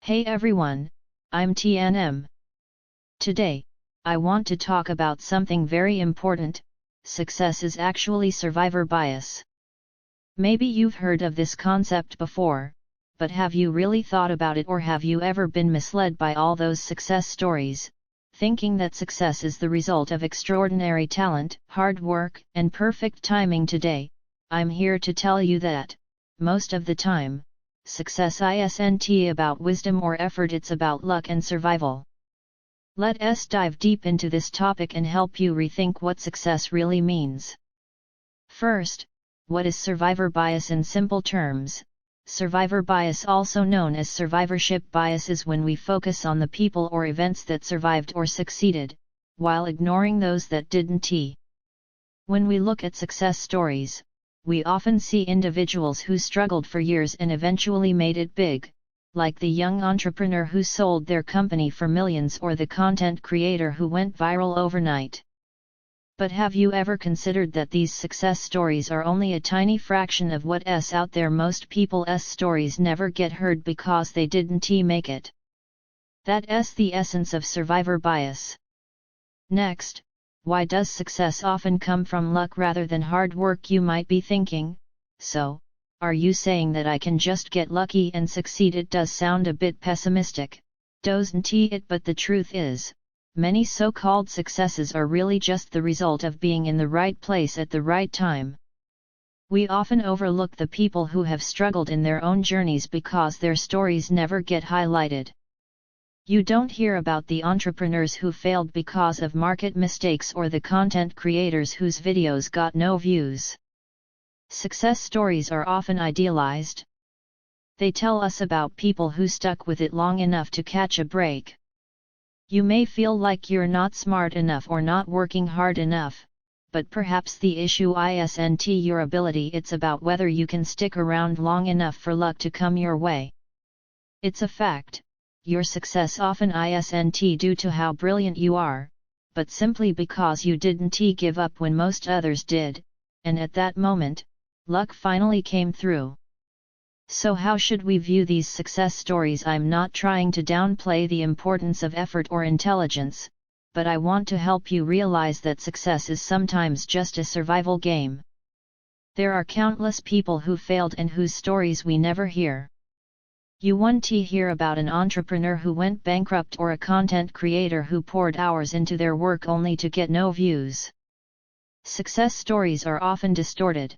Hey everyone, I'm T&M. Today, I want to talk about something very important. Success is actually survivor bias. Maybe you've heard of this concept before, but have you really thought about it, or have you ever been misled by all those success stories, thinking that success is the result of extraordinary talent, hard work, and perfect timing? Today, I'm here to tell you that, most of the time, success isn't about wisdom or effort, it's about luck and survival. Let's dive deep into this topic and help you rethink what success really means. First, what is survivor bias in simple terms? Survivor bias, also known as survivorship bias, is when we focus on the people or events that survived or succeeded, while ignoring those that didn't. When we look at success stories, we often see individuals who struggled for years and eventually made it big, like the young entrepreneur who sold their company for millions, or the content creator who went viral overnight. But have you ever considered that these success stories are only a tiny fraction of what's out there? Most people's stories never get heard because they didn't make it. That's the essence of survivor bias. Next, why does success often come from luck rather than hard work? You might be thinking, so, are you saying that I can just get lucky and succeed? It does sound a bit pessimistic, doesn't it? But the truth is, many so-called successes are really just the result of being in the right place at the right time. We often overlook the people who have struggled in their own journeys because their stories never get highlighted. You don't hear about the entrepreneurs who failed because of market mistakes, or the content creators whose videos got no views. Success stories are often idealized. They tell us about people who stuck with it long enough to catch a break. You may feel like you're not smart enough or not working hard enough, but perhaps the issue isn't your ability, it's about whether you can stick around long enough for luck to come your way. It's a fact. Your success often isn't due to how brilliant you are, but simply because you didn't give up when most others did, and at that moment, luck finally came through. So how should we view these success stories? I'm not trying to downplay the importance of effort or intelligence, but I want to help you realize that success is sometimes just a survival game. There are countless people who failed and whose stories we never hear. You won't hear about an entrepreneur who went bankrupt, or a content creator who poured hours into their work only to get no views. Success stories are often distorted.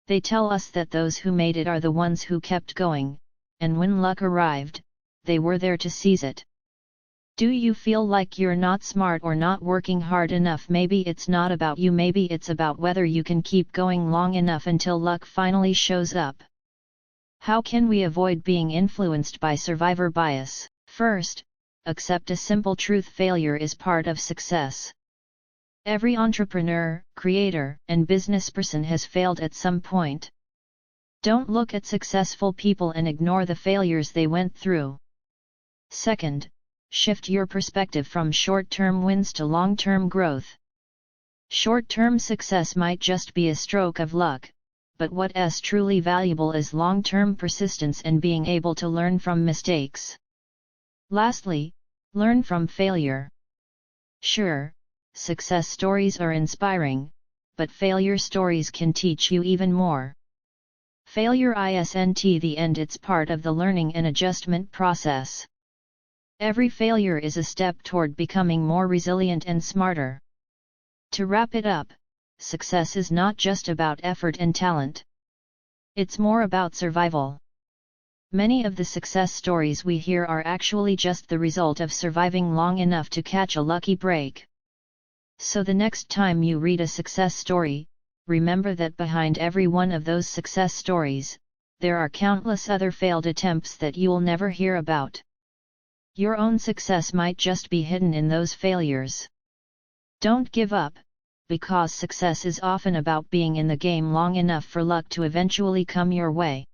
They tell us that those who made it are the ones who kept going, and when luck arrived, they were there to seize it. Do you feel like you're not smart or not working hard enough? Maybe it's not about you, maybe it's about whether you can keep going long enough until luck finally shows up. How can we avoid being influenced by survivor bias? First, accept a simple truth: failure is part of success. Every entrepreneur, creator, and businessperson has failed at some point. Don't look at successful people and ignore the failures they went through. Second, shift your perspective from short-term wins to long-term growth. Short-term success might just be a stroke of luck, but what's truly valuable is long-term persistence and being able to learn from mistakes. Lastly, learn from failure. Sure, success stories are inspiring, but failure stories can teach you even more. Failure isn't the end, it's part of the learning and adjustment process. Every failure is a step toward becoming more resilient and smarter. To wrap it up, success is not just about effort and talent. It's more about survival. Many of the success stories we hear are actually just the result of surviving long enough to catch a lucky break. So the next time you read a success story, remember that behind every one of those success stories, there are countless other failed attempts that you'll never hear about. Your own success might just be hidden in those failures. Don't give up, because success is often about being in the game long enough for luck to eventually come your way.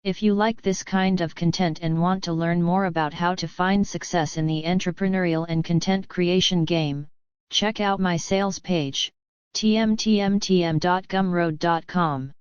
If you like this kind of content and want to learn more about how to find success in the entrepreneurial and content creation game, check out my sales page, tmtmtm.gumroad.com.